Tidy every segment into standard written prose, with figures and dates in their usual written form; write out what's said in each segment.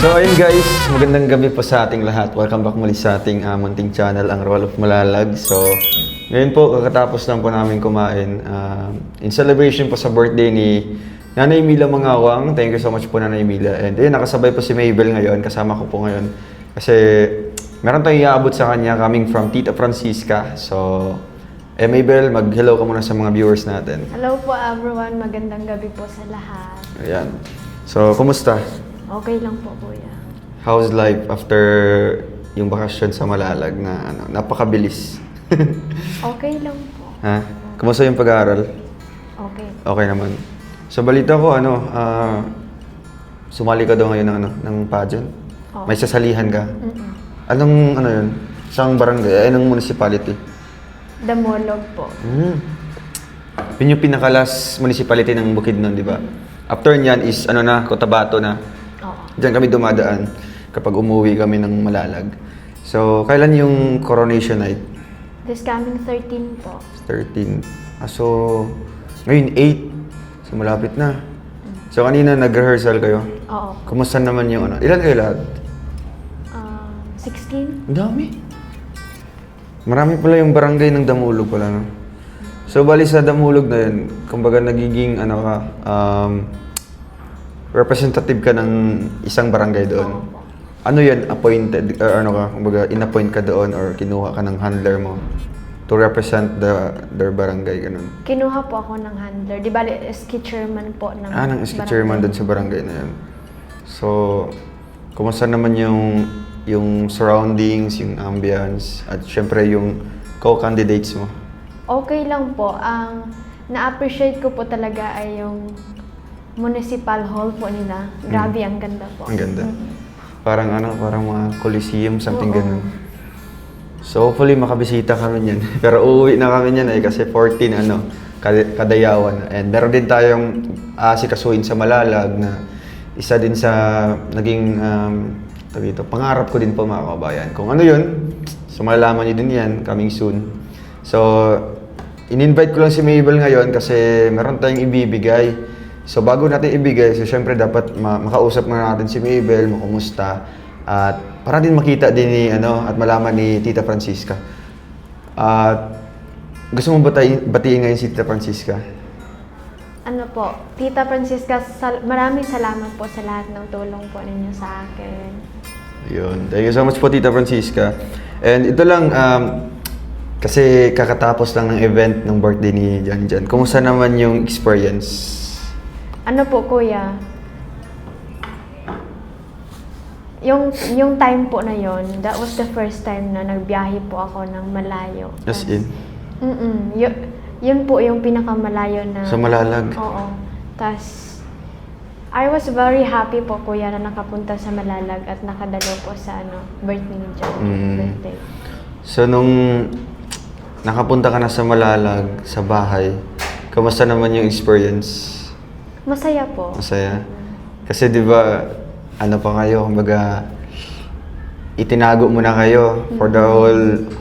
So ayun guys, magandang gabi po sa ating lahat. Welcome back muli sa ating munting channel, ang Roll of Malalag. So ngayon po, kakatapos lang po namin kumain. In celebration po sa birthday ni Nanay Mila Mangawang. Thank you so much po Nanay Mila. And ayun, nakasabay po si Mabel ngayon, kasama ko po ngayon. Kasi meron tayong iaabot sa kanya coming from Tita Francisca. So, Mabel, mag-hello ka muna sa mga viewers natin. Hello po everyone, magandang gabi po sa lahat. Ayan. So, kumusta? Okay lang po kuya. How's life after yung bakasyon sa Malalag na napakabilis? Okay lang po. Ha? Kumusta yung pag-aaral? Okay. Okay naman. So balita ko sumali ka daw ngayon ng pageant. Oo. May sasalihan ka. Mm-mm. Anong yun? Saan barangay? Anong municipality? Damolog po. Yun yung pinakalas municipality ng Bukidnon, di ba? After niyan is Cotabato na. Oo. Diyan kami dumadaan kapag umuwi kami ng Malalag. So, kailan yung coronation night? This coming 13 po. 13. So, ngayon 8. So, malapit na. So, kanina nag-rehearsal kayo. Oo. Kumusta naman yung Ilan kayo lahat? 16? Ang dami. Marami pala yung barangay ng Damulog pala, no? So, bali sa Damulog na yun, kumbaga nagiging, representative ka ng isang barangay doon. Oo po. Ano yan, appointed, or kumbaga, in-appoint ka doon or kinuha ka ng handler mo to represent their barangay, ganun. Kinuha po ako ng handler. Di ba, ski chairman po ng Ng ski chairman doon sa barangay na yan. So, kumusta naman yung surroundings, yung ambience, at syempre yung co-candidates mo? Okay lang po. Ang na-appreciate ko po talaga ay yung municipal hall po nila. Grabe, ang ganda po. Ang ganda. Parang mga coliseum, something Oo. ganun. So hopefully makabisita kami niyan. Pero uuwi na kami niyan kasi 14 Kadayawan. And meron din tayong asikasuhin sa Malalag na isa din sa naging pangarap ko din po mga kabayan. Kung ano yun, so malalaman niyo din yan coming soon. So in-invite ko lang si Mabel ngayon kasi meron tayong ibibigay. So bago natin ibigay, so syempre dapat makausap muna natin si Mabel, makumusta, at para din makita din ni at malaman ni Tita Francisca. At gusto mo batiin ngayon si Tita Francisca? Ano po, Tita Francisca, maraming salamat po sa lahat ng tulong po ninyo sa akin. Yun. Thank you so much po Tita Francisca. And ito lang, kasi kakatapos lang ng event ng birthday ni Jan. Kumusta naman yung experience? Ano po kuya, yung time po na yon, that was the first time na nagbiyahe po ako ng malayo. As in? Yun po yung pinakamalayo na... Sa Malalag? Oo. Tas, I was very happy po kuya na nakapunta sa Malalag at nakadalo po sa birthday ni John. Birthday. So nung nakapunta ka na sa Malalag, sa bahay, kamusta naman yung experience? Masaya po. Masaya? Kasi di ba, pa kayo, kumbaga, itinago mo na kayo for the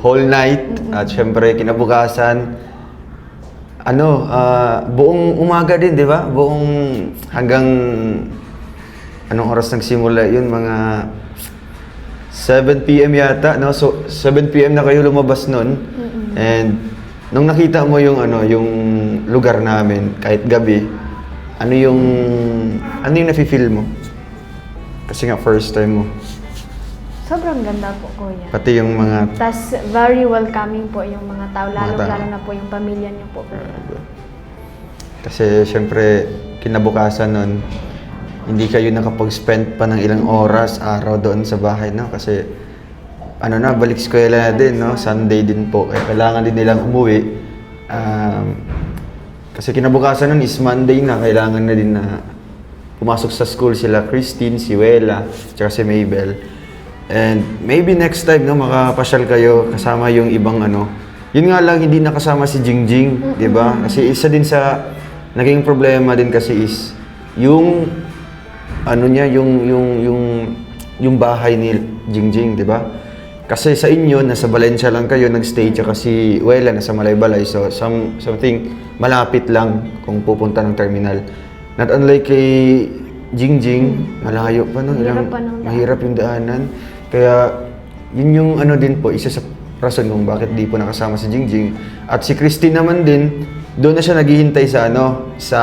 whole night. At syempre, kinabukasan, buong umaga din, di ba? Buong hanggang, anong oras nagsimula yun? Mga 7 p.m. yata, no? So, 7 p.m. na kayo lumabas nun. And, nung nakita mo yung lugar namin, kahit gabi, ano yung nafe-feel mo? Kasi nga first time mo. Sobrang ganda po kuya. Pati yung mga... Tas very welcoming po yung mga tao, lalo na po yung pamilya niyo po. Kasi syempre, kinabukasan nun, hindi kayo nakapag-spend pa ng ilang oras, araw doon sa bahay, no? Kasi, balik eskwela na din, no? Sunday din po. Kaya kailangan din nilang umuwi. Kasi kinabukasan nun is Monday na, kailangan na din na pumasok sa school sila Christine, si Wela, tsaka si Mabel. And maybe next time, no, makapasyal kayo kasama yung ibang Yun nga lang, hindi nakasama si Jingjing, di ba? Kasi isa din sa naging problema din kasi is yung yung bahay ni Jingjing, di ba? Kasi sa inyo, nasa Valencia lang kayo, nag-stay, tsaka si Wela nasa Malaybalay. So, something malapit lang kung pupunta ng terminal. Not unlike kay Jingjing, malayo pa no, Mahirap pa ng daan. mahirap yung daanan. Kaya yun yung ano din po, isa sa rason kung bakit di po nakasama si Jingjing. At si Christine naman din, doon na siya naghihintay sa ano, sa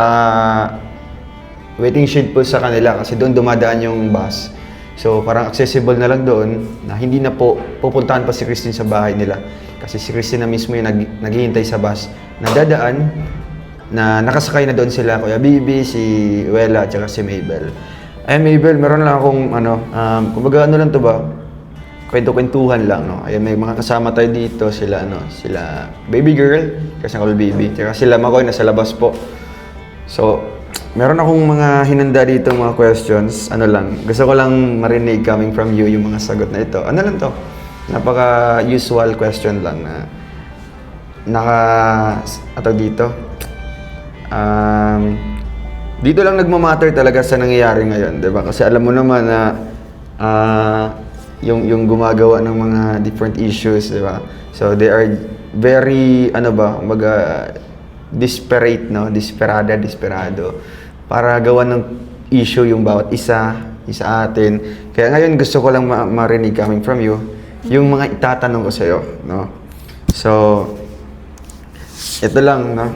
waiting shed po sa kanila kasi doon dumadaan yung bus. So parang accessible na lang doon na hindi na po pupuntahan pa si Christine sa bahay nila. Kasi si Christine na mismo yung naghihintay sa bus na dadaan na nakasakay na doon sila, Kuya Bibi, si Wela, at saka si Mabel. Ay, Mabel, meron lang akong kumbaga ano lang to ba? Kwento-kwentuhan lang, no? Ayan, may mga kasama tayo dito, sila Baby Girl, kasi Call Baby, tsaka sila Makoy, nasa labas po. So, meron akong mga hinanda dito, mga questions. Ano lang, gusto ko lang marinig coming from you yung mga sagot na ito. Ano lang to? Napaka-usual question lang na dito. Dito lang nagmamatter talaga sa nangyayari ngayon, 'di ba? Kasi alam mo naman na yung gumagawa ng mga different issues, 'di ba? So they are very desperate, no? Desperado para gawa ng issue yung bawat isa atin. Kaya ngayon gusto ko lang marinig coming from you yung mga itatanong ko sa iyo, no? So ito lang, no?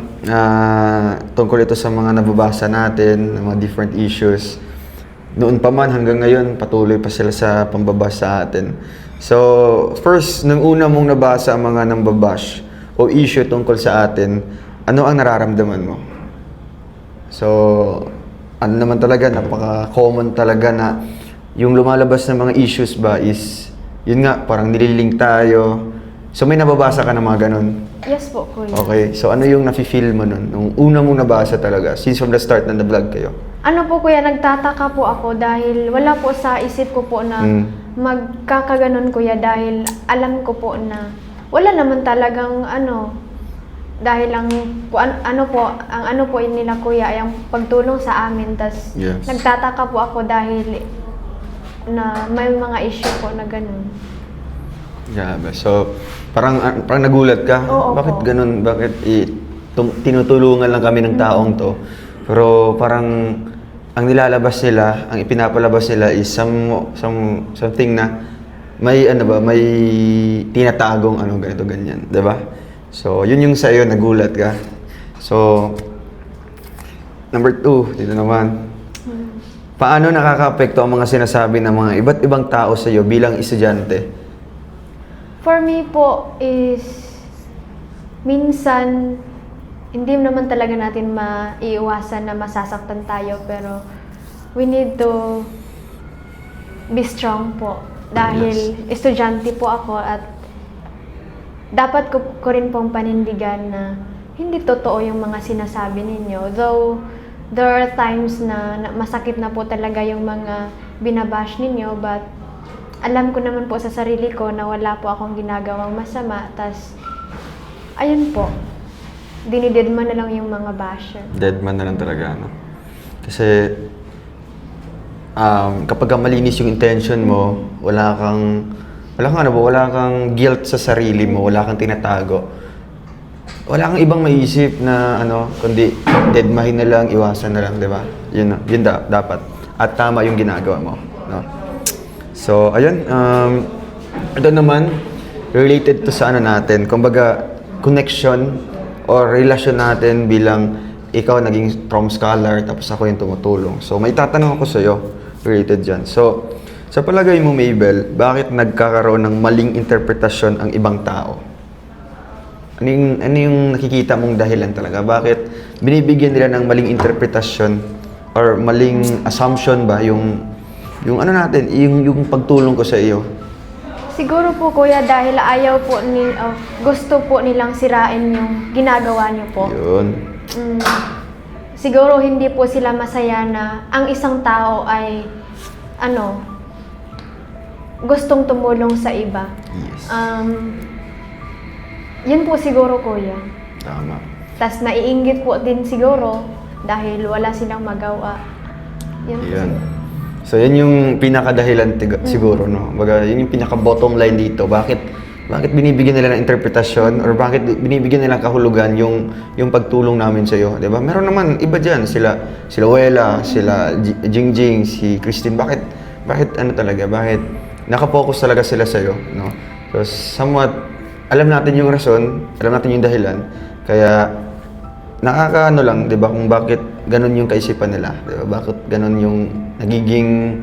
Tungkol ito sa mga nababasa natin, ng mga different issues. Noon pa man hanggang ngayon, patuloy pa sila sa pambabasa sa atin. So, first, nung una mong nabasa ang mga nambabash o issue tungkol sa atin, ano ang nararamdaman mo? So, ano naman talaga, napaka-common talaga na yung lumalabas na mga issues ba is, yun nga, parang nililing tayo. So, may nababasa ka na mga ganun? Yes po, Kuya. Okay, so ano yung nafe-feel mo nun? Nung una mong nabasa talaga, since from the start na na-vlog kayo? Ano po, Kuya, nagtataka po ako dahil wala po sa isip ko po na magkakaganon, Kuya, dahil alam ko po na wala naman talagang dahil ang ano po nila, Kuya, ay ang pagtulong sa amin. Tas Yes. nagtataka po ako dahil na may mga issue po na ganun. Grabe. So, parang nagulat ka? Oo, Bakit po. ganun? Bakit tinutulungan lang kami ng taong to? Pero parang ang nilalabas nila, ang ipinapalabas nila is something na may may tinatagong ganito ganyan, 'di ba? So, yun yung sa iyo, nagulat ka. So, number 2, dito naman. Paano nakakaapekto ang mga sinasabi ng mga iba't ibang tao sa iyo bilang estudyante? For me po is minsan hindi naman talaga natin maiiwasan na masasaktan tayo, pero we need to be strong po dahil estudyante po ako at dapat ko rin pong panindigan na hindi totoo yung mga sinasabi ninyo. Though there are times na masakit na po talaga yung mga binabash ninyo, but alam ko naman po sa sarili ko na wala po akong ginagawang masama. Tas, ayun po, dinidedman na lang yung mga basher. Deadman na lang talaga, no? Kasi, kapag malinis yung intention mo, wala kang guilt sa sarili mo, wala kang tinatago. Wala kang ibang maisip na kundi deadmahin na lang, iwasan na lang, di ba? Yun dapat. At tama yung ginagawa mo, no? So, ayun, ito naman, related to sa natin, kumbaga, connection or relasyon natin bilang ikaw naging prom scholar, tapos ako yung tumutulong. So, may tatanong ako sa'yo, related dyan. So, sa palagay mo, Mabel, bakit nagkakaroon ng maling interpretasyon ang ibang tao? Ano yung nakikita mong dahilan talaga? Bakit binibigyan nila ng maling interpretasyon or maling assumption ba yung pagtulong ko sa iyo? Siguro po, Kuya, dahil gusto po nilang sirain yung ginagawa niyo po. Yun. Siguro hindi po sila masaya na ang isang tao ay gustong tumulong sa iba. Yes. Yun po siguro, Kuya. Tama. Tas naiinggit po din siguro dahil wala silang magawa. Yun. Yan. So, yan yung pinakadahilan siguro, no? Baga, yun yung pinaka-bottom line dito. Bakit bakit binibigyan nila ng interpretasyon or bakit binibigyan nila ng kahulugan yung pagtulong namin sa iyo, 'di ba? Meron naman iba diyan, sila Wela, sila Jingjing, si Christine. Bakit ano talaga? Bakit naka-focus talaga sila sa iyo, no? So somewhat alam natin yung rason, alam natin yung dahilan. Kaya nakakaano lang, 'di ba, kung bakit ganun yung kaisipan nila, 'di ba? Bakit ganun yung nagiging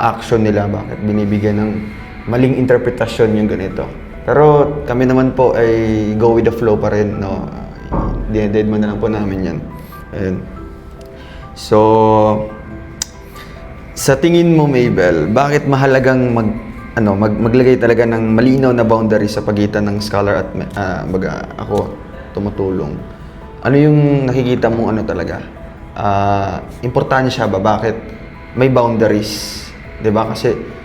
action nila, bakit binibigyan ng maling interpretasyon yung ganito. Pero kami naman po ay go with the flow pa rin, no? Dineded mo na lang po namin yan. Ayun. So, sa tingin mo, Mabel, bakit mahalagang maglagay talaga ng malinaw na boundary sa pagitan ng scholar at ako tumutulong? Ano yung nakikita mo talaga? Importansya ba? Bakit may boundaries? 'Di ba? Kasi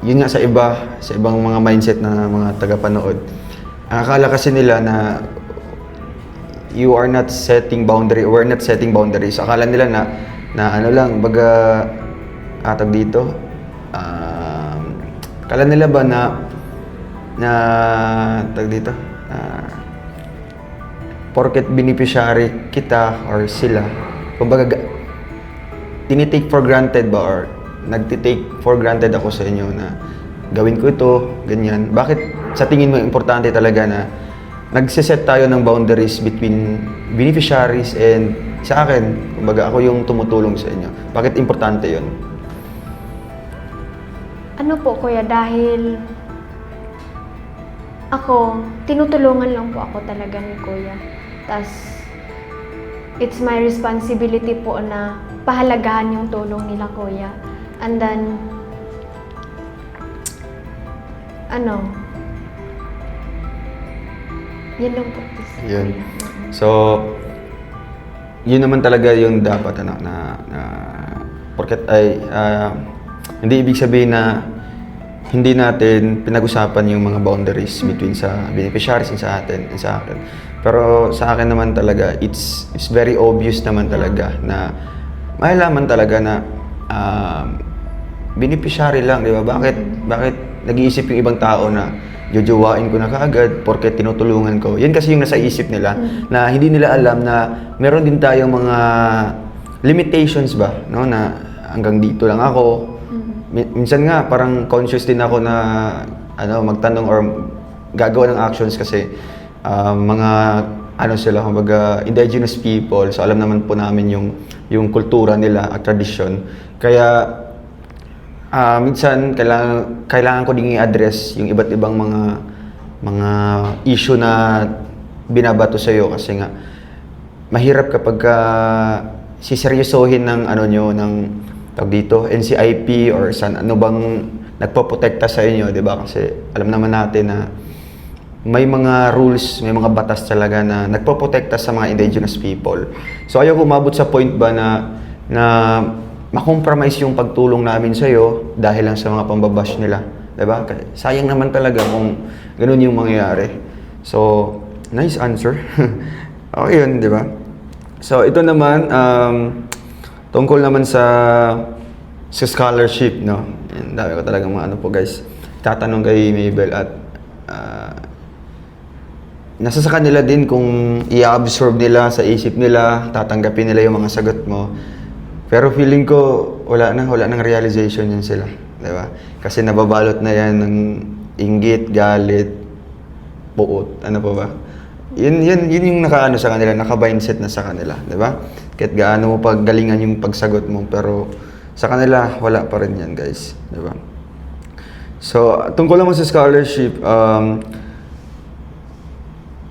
yun nga sa ibang mga mindset na mga tagapanood. Akala kasi nila na you are not setting boundary, we're not setting boundaries. Akala nila na ano lang, baga atag dito. Akala nila ba na tag dito? Porket beneficiary kita or sila, kumbaga tinitake for granted ba or nagtitake for granted ako sa inyo na gawin ko ito, ganyan. Bakit sa tingin mo importante talaga na nagsiset tayo ng boundaries between beneficiaries and sa akin, kumbaga ako yung tumutulong sa inyo. Bakit importante yon? Ano po, kuya, dahil ako, tinutulungan lang po ako talaga ni kuya. Tas, it's my responsibility po na pahalagahan yung tulong nila, kuya. And then, yun lang po. Yun. So, yun naman talaga yung dapat, porket ay, hindi ibig sabihin na hindi natin pinag-usapan yung mga boundaries between sa beneficiaries and sa atin and sa akin. Pero sa akin naman talaga, it's very obvious naman talaga na malaman talaga na beneficiary lang, di ba? Bakit nag-iisip yung ibang tao na jojowain ko na kaagad porque tinutulungan ko? Yan kasi yung nasa isip nila na hindi nila alam na meron din tayong mga limitations ba, no? Na hanggang dito lang ako. Minsan nga parang conscious din ako na magtanong or gagawa ng actions kasi mga sila, kumbaga indigenous people, so alam naman po namin yung kultura nila at tradisyon. Kaya minsan kailangan ko ding i-address yung iba't ibang mga issue na binabato sa iyo kasi nga mahirap kapag siseryosohin ng ng tawag dito, NCIP or ano bang nagpoprotekta sa inyo, 'di ba? Kasi alam naman natin na may mga rules, may mga batas talaga na nagpoprotekta sa mga indigenous people. So ayaw ko umabot sa point ba na makompromise yung pagtulong namin sa iyo dahil lang sa mga pambabash nila, 'di ba? Sayang naman talaga kung ganoon yung mangyayari. So, nice answer. Okay yun, 'di ba? So ito naman tungkol naman sa scholarship, no? Ang dami ko talagang mga po guys. Tatanong kay Mabel at nasa sa kanila din kung i-absorb nila sa isip nila, tatanggapin nila yung mga sagot mo. Pero feeling ko wala nang realization yun sila, 'di ba? Kasi nababalot na yan ng inggit, galit, puot, ano pa ba? Yun yung nakaano sa kanila, naka-mindset na sa kanila, 'di ba? Kahit gaano mo paggalingan yung pagsagot mo, pero sa kanila wala pa rin yan, guys, 'di ba? So, tungkol naman sa scholarship,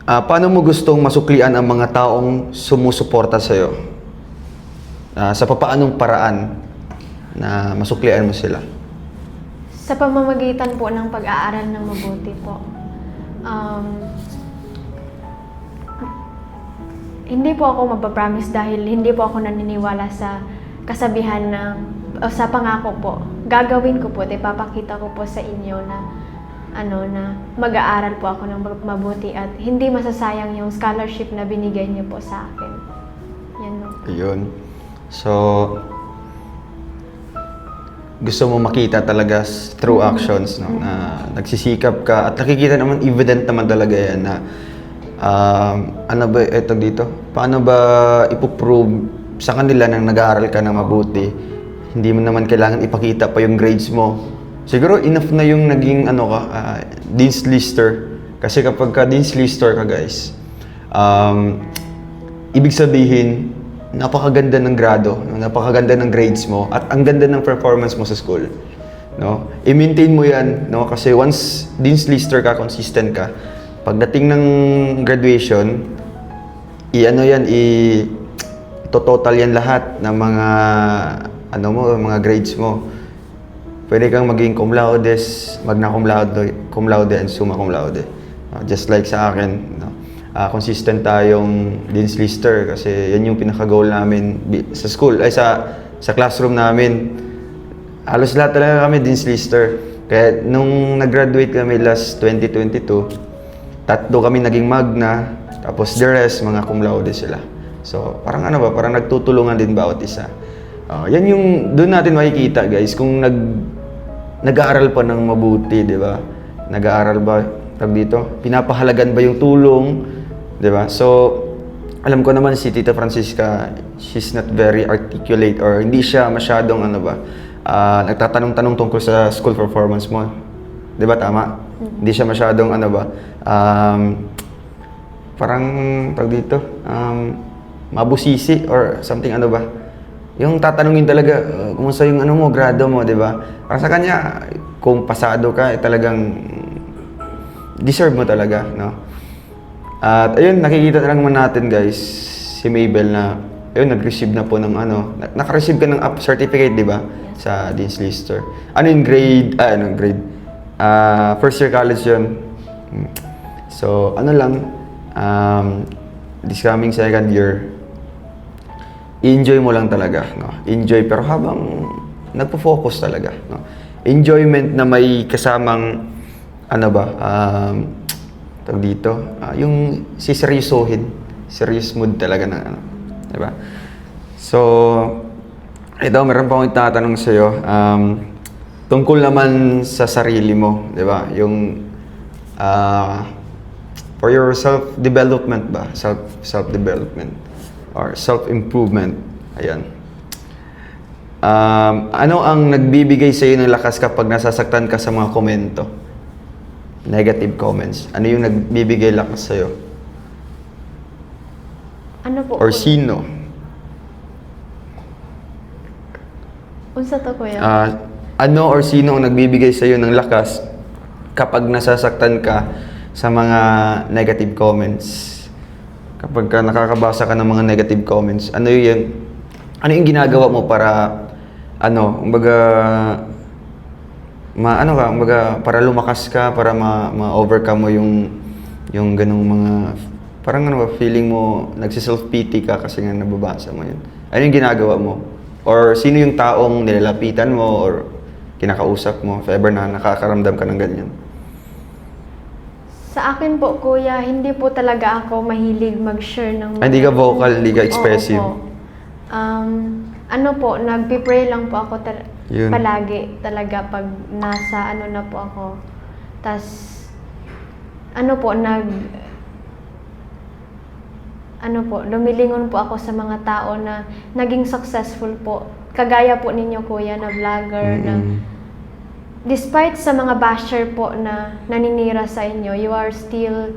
paano mo gustong masuklian ang mga taong sumusuporta sa iyo? Sa papaanong paraan na masuklian mo sila? Sa pamamagitan po ng pag-aaral ng mabuti po. Hindi po ako magpapromise dahil hindi po ako naniniwala sa kasabihan sa pangako po. Gagawin ko po, ipapakita ko po sa inyo na mag-aaral po ako ng mabuti at hindi masasayang yung scholarship na binigay niyo po sa akin. Yan po. Ayun. So, gusto mo makita talaga through actions, no? Na nagsisikap ka at nakikita naman, evident naman talaga yan na ano ba ito dito? Paano ba ipoprove sa kanila na nag-aaral ka na mabuti? Hindi mo naman kailangan ipakita pa yung grades mo. Siguro enough na yung naging ano ka, Dean's Lister. Kasi kapag ka Dean's Lister ka guys, ibig sabihin, napakaganda ng grado, no? Napakaganda ng grades mo, at ang ganda ng performance mo sa school. No? I-maintain mo yan, no? Kasi once Dean's Lister ka, consistent ka, pagdating ng graduation, total yan lahat ng mga mga grades mo. Pwede kang maging cum laude, magna cum laude and summa cum laude. Just like sa akin, no? Consistent tayong Dean's Lister kasi yan yung pinaka-goal namin sa school, sa classroom namin. Halos lahat talaga kami Dean's Lister. Kaya nung nag-graduate kami last 2022, 3 kami naging magna, tapos the rest, mga cum laude sila. So, parang parang nagtutulungan din bawat isa. Yan yung doon natin makikita guys, kung nag-aaral pa ng mabuti, di ba? Nag-aaral ba, dito? Pinapahalagan ba yung tulong? Di ba? So, alam ko naman si Tita Francisca, she's not very articulate or hindi siya masyadong nagtatanong-tanong tungkol sa school performance mo. Di ba? Tama? Hindi siya masyadong parang dito, mabusisi or something Yung tatanungin talaga, kumusta yung grado mo, di ba? Para sa kanya, kung pasado ka, talagang deserve mo talaga, no? At ayun, nakikita na naman natin guys, si Mabel na, ayun, nag-receive na po ng naka-receive ka ng certificate, di ba? Sa Dean's Lister. Ano yung grade? First year college yun. So, this coming second year, enjoy mo lang talaga, no? Enjoy, pero habang nagpo-focus talaga, no? Enjoyment na may kasamang yung siseryosohin, serious mood talaga na di ba? So, ito, meron pa akong itatanong sa iyo, tungkol naman sa sarili mo, di ba? Yung for your self-development ba? Self-development or self-improvement. Ayan. Ano ang nagbibigay sa iyo ng lakas kapag nasasaktan ka sa mga komento? Negative comments. Ano yung nagbibigay lakas sa iyo? Ano po? Or sino? Unsa to kuya? Ano or sino ang nagbibigay sa iyo ng lakas kapag nasasaktan ka sa mga negative comments? Kapag ka nakakabasa ka ng mga negative comments, ano yung ginagawa mo para para lumakas ka, para ma-overcome mo yung ganung mga parang feeling mo nagsi-self-pity ka kasi nga nababasa mo yun. Ano yung ginagawa mo? Or sino yung taong nilalapitan mo or kinakausap mo if ever na nakakaramdam ka ng ganyan? Sa akin po, kuya, hindi po talaga ako mahilig mag-share ng Hindi ka vocal, hindi ka expressive. Oo po. Nagpipray lang po ako Yun. palagi talaga pag nasa na po ako. Tas, lumilingon po ako sa mga tao na naging successful po. Kagaya po ninyo, kuya, na vlogger, na despite sa mga basher po na naninira sa inyo, you are still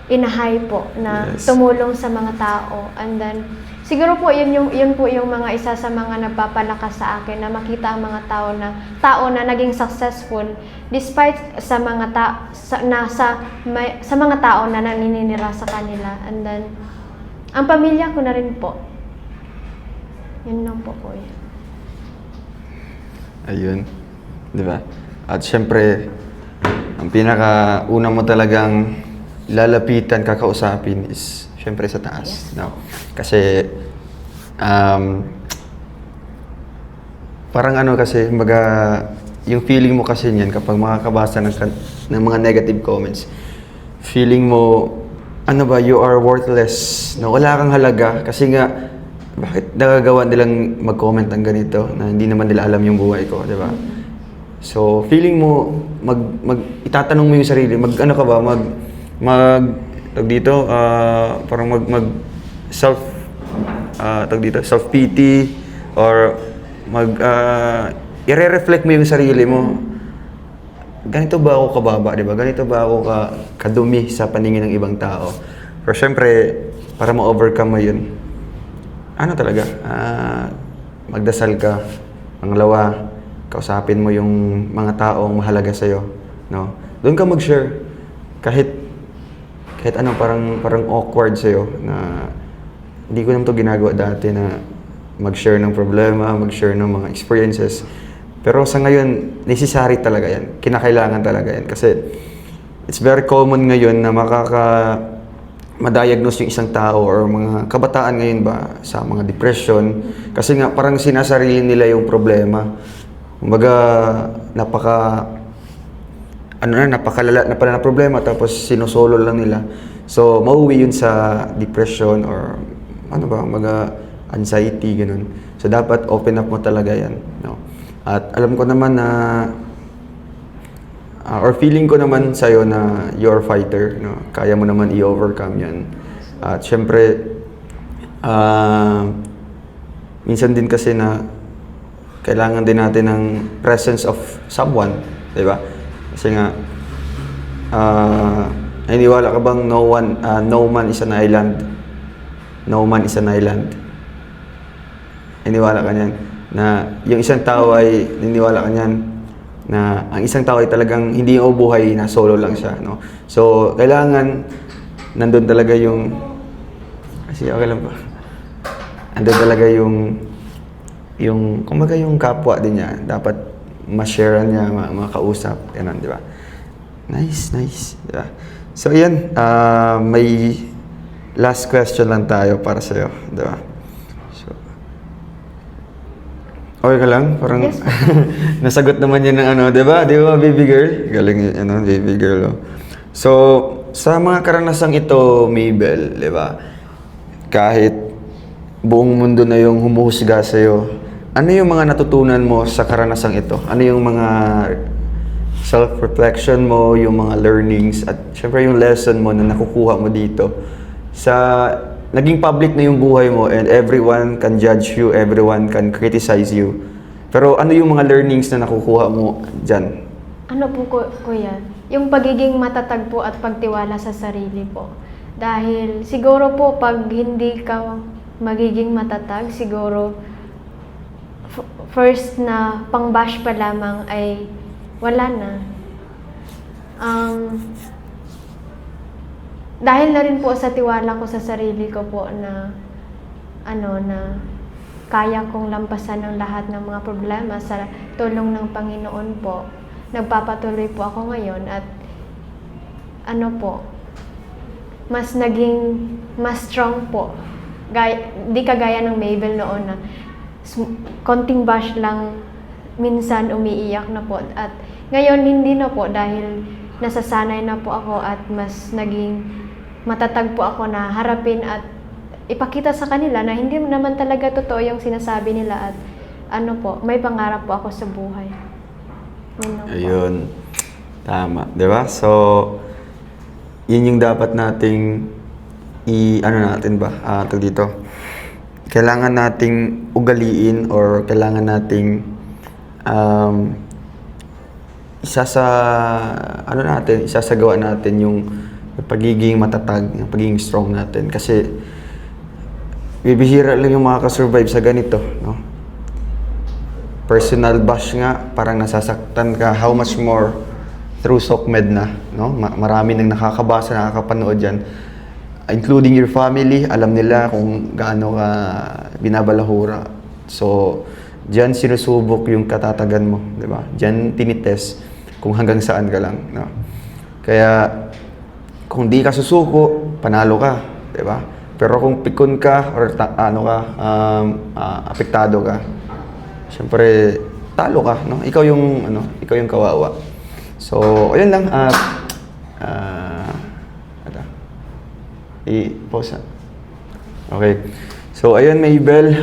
in a high po na tumulong sa mga tao. And then, siguro po yun po yung mga isa sa mga nagpapalakas sa akin na makita ang mga tao na naging successful despite sa mga mga tao na naninira sa kanila. And then, ang pamilya ko na rin po. Yun lang po, kuya. Ayun. Di ba? At syempre, ang pinakauna mo talagang lalapitan, kakausapin is syempre sa taas. No? Kasi, parang yung feeling mo kasi niyan kapag makakabasa ng mga negative comments, feeling mo, you are worthless. No? Wala kang halaga kasi nga, bakit nagagawa nilang mag-comment ng ganito na hindi naman nila alam yung buhay ko, di ba? So, feeling mo, itatanong mo yung sarili, ano ka ba, tawag dito, parang self, tawag dito, self-pity, or i-reflect mo yung sarili mo. Ganito ba ako kababa, di ba? Ganito ba ako kadumi sa paningin ng ibang tao? Pero syempre, para ma-overcome mo yun, ano talaga, magdasal ka, pangalawa, kausapin mo yung mga taong mahalaga sa'yo, no? Doon ka mag-share. Kahit ano, parang awkward sa'yo, na hindi ko naman to ginagawa dati na mag-share ng problema, mag-share ng mga experiences. Pero sa ngayon, necessary talaga yan. Kinakailangan talaga yan. Kasi it's very common ngayon na ma-diagnose yung isang tao or mga kabataan ngayon ba sa mga depression. Kasi nga parang sinasarili nila yung problema. Kumbaga, napakalala na pala na problema tapos sinusolo lang nila. So, mauwi yun sa depression or anxiety, ganun. So, dapat open up mo talaga yan. No? At alam ko naman na or feeling ko naman sa'yo na you're a fighter, no? Kaya mo naman i-overcome yan. At syempre, minsan din kasi na kailangan din natin ng presence of someone, di ba? Kasi nga, naniniwala ka bang no man is an island? No man is an island. Naniniwala ka niyan? Na yung isang tao ay, naniniwala ka niyan? Na ang isang tao ay talagang hindi yung buhay na solo lang siya, no? So, kailangan nandun talaga yung okay lang pa. Nandun talaga yung kumbaga yung kapwa din niya, dapat ma-share niya, makausap, ganun, di ba? Nice, di ba? So, ayan, may last question lang tayo para sa'yo, di ba? Okay ka lang? Parang Yes. nasagot naman yan ng di ba? Di ba, baby girl? Galing baby girl. Oh. So, sa mga karanasang ito, Mabel, di ba? Kahit buong mundo na yung humuhusga sa'yo, ano yung mga natutunan mo sa karanasang ito? Ano yung mga self-reflection mo, yung mga learnings, at syempre yung lesson mo na nakukuha mo dito sa naging public na yung buhay mo and everyone can judge you, everyone can criticize you. Pero ano yung mga learnings na nakukuha mo dyan? Ano po, kuya? Yung pagiging matatag po at pagtiwala sa sarili po. Dahil siguro po pag hindi ka magiging matatag, siguro first na pang-bash pa lamang ay wala na. Dahil na rin po sa tiwala ko sa sarili ko po na na kaya kong lampasan ang lahat ng mga problema sa tulong ng Panginoon po. Nagpapatuloy po ako ngayon at mas strong po. Di kagaya ng Mabel noon na konting bash lang minsan umiiyak na po. At ngayon hindi na po dahil nasasanay na po ako at mas naging matatag po ako na harapin at ipakita sa kanila na hindi naman talaga totoo yung sinasabi nila at may pangarap po ako sa buhay. Ayun. Tama, 'di ba? So, yun yung dapat nating dito. Kailangan nating ugaliin or kailangan nating isasagawa natin yung pagiging matatag, yung pagiging strong natin. Kasi bibihira lang yung makaka-survive sa ganito, no? Personal bash nga, parang nasasaktan ka. How much more through SOCMED na, no? Marami nang nakakabasa, nakakapanood yan. Including your family, alam nila kung gaano ka binabalahura. So, diyan sinusubok yung katatagan mo, di ba? Diyan tinitest kung hanggang saan ka lang, no? Kaya, kung di ka susuko, panalo ka, di ba? Pero kung pikon ka or apektado ka, syempre talo ka, no? Ikaw yung kawawa. So, ayun lang. I-pause. Okay. So, ayun, Maybel,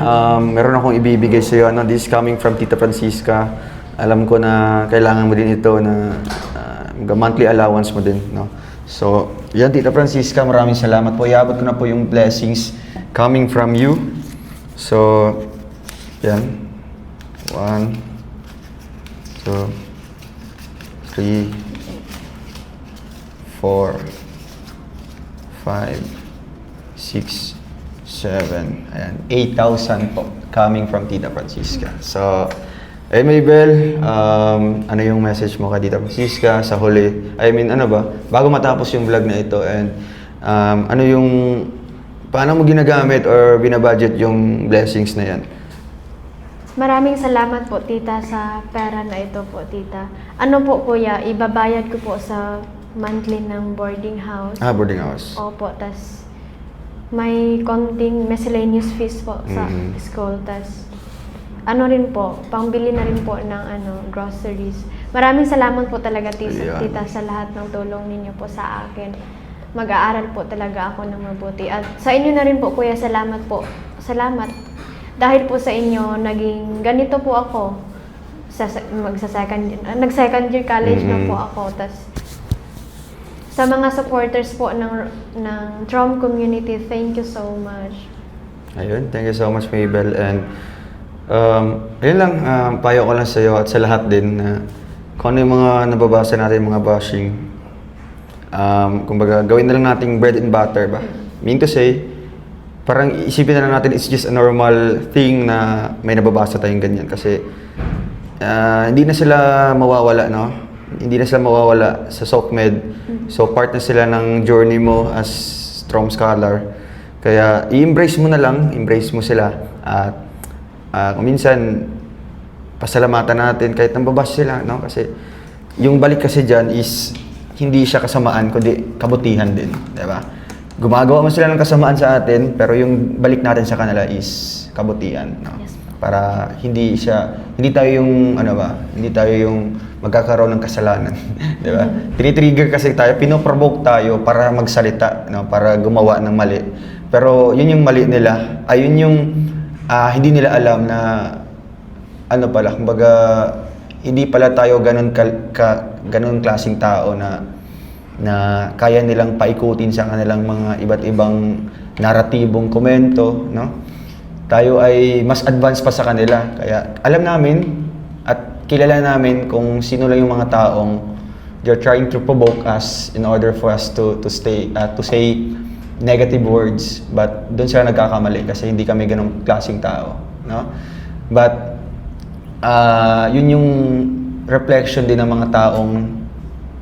meron akong ibibigay sa iyo. Ano, this is coming from Tita Francisca. Alam ko na kailangan mo din ito na monthly allowance mo din, no? So, yan, Tita Francisca, maraming salamat po. Iabot ko na po yung blessings coming from you. So, yan. 1, 2, 3, 4, 5, 6, 7, ayan, 8,000 po coming from Tita Francisca. So, Maybel, ano yung message mo kay Tita Francisca sa huli? I mean, ano ba? Bago matapos yung vlog na ito, and ano yung, paano mo ginagamit or binabudget yung blessings na yan? Maraming salamat po, tita, sa pera na ito po, tita. Ano po, kuya, ibabayad ko po sa monthly ng boarding house. Boarding house. Opo, tas may konting miscellaneous fees po sa Mhm. school, tas ano rin po, pangbili na rin po ng groceries. Maraming salamat po talaga, Ayan. tita, sa lahat ng tulong ninyo po sa akin. Mag-aaral po talaga ako ng mabuti. At sa inyo na rin po, kuya, salamat po. Salamat. Dahil po sa inyo, naging ganito po nag-second year college na po ako. Tas sa mga supporters po ng Trom community, thank you so much. Ayun, thank you so much, Maybel. And ayun lang, payo ko lang sa iyo at sa lahat din na kung ano yung mga nababasa natin, mga bashing, kumbaga gawin na lang nating bread and butter ba? Mean to say, parang isipin na lang natin it's just a normal thing na may nababasa tayong ganyan kasi hindi na sila mawawala, no? Hindi na sila mawawala sa SOCMED. So part na sila ng journey mo as Trom Scholar. Kaya i-embrace mo na lang, embrace mo sila. At kung minsan pasalamatan natin kahit nambabas sila, no? Kasi yung balik kasi diyan is hindi siya kasamaan kundi kabutihan din, 'di ba? Gumagawa man sila ng kasamaan sa atin, pero yung balik natin sa kanila is kabutihan, no? Yes. Para hindi tayo yung hindi tayo yung magkakaroon ng kasalanan, 'di ba? Tini-trigger kasi tayo, pino-provoke tayo para magsalita, no? Para gumawa ng mali. Pero yun yung mali nila, ay yun yung hindi nila alam na pala, kumbaga hindi pala tayo ganun klaseng tao na kaya nilang paikutin sa kanilang mga iba't ibang naratibong komento, no? Tayo ay mas advanced pa sa kanila. Kaya alam namin at kilala namin kung sino lang yung mga taong they're trying to provoke us in order for us to say negative words, but doon sila nagkakamali kasi hindi kami ganong klaseng tao, no? But yun yung reflection din ng mga taong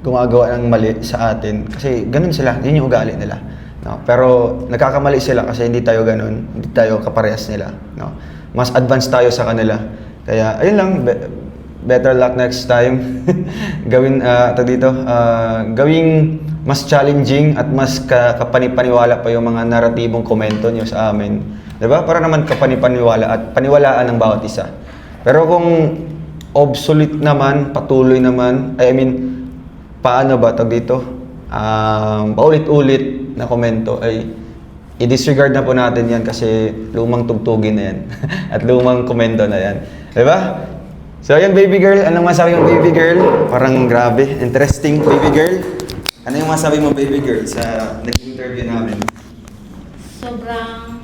gumagawa ng mali sa atin kasi ganun sila, yun yung ugali nila, no? Pero nagkakamali sila kasi hindi tayo ganun, hindi tayo kaparehas nila, no? Mas advanced tayo sa kanila. Kaya ayun lang, better luck next time. Gawing mas challenging at mas kapanipaniwala pa yung mga naratibong komento nyo sa amin, 'di ba? Para naman kapanipaniwala at paniwalaan ng bawat isa. Pero kung obsolete naman, patuloy naman, paano ba paulit-ulit na komento ay i-disregard na po natin yan kasi lumang tugtugin na yan at lumang komento na yan. Diba? So ayan, baby girl, anong masabi mo, baby girl? Parang grabe, interesting, baby girl. Ano yung masabi mo, baby girl, sa nag-interview namin? Sobrang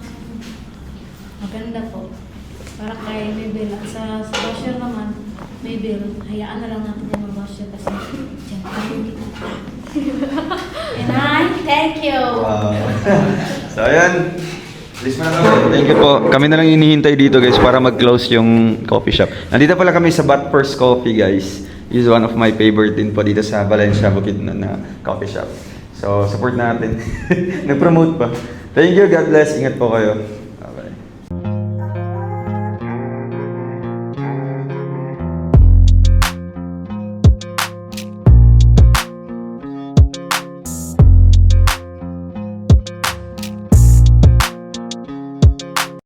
maganda po. Para kay Maybel. At sa basher naman, Maybel, hayaan na lang natin yung basher kasi dyan tayo kita. And thank you. Wow. So ayan, please thank you po. Kami na lang hinihintay dito guys para mag-close yung coffee shop. Nandito pala kami sa Bat First Coffee guys. This is one of my favorite din po dito sa Valencia, Bukidnon na coffee shop. So support natin. Nag-promote pa. Thank you, God bless. Ingat po kayo.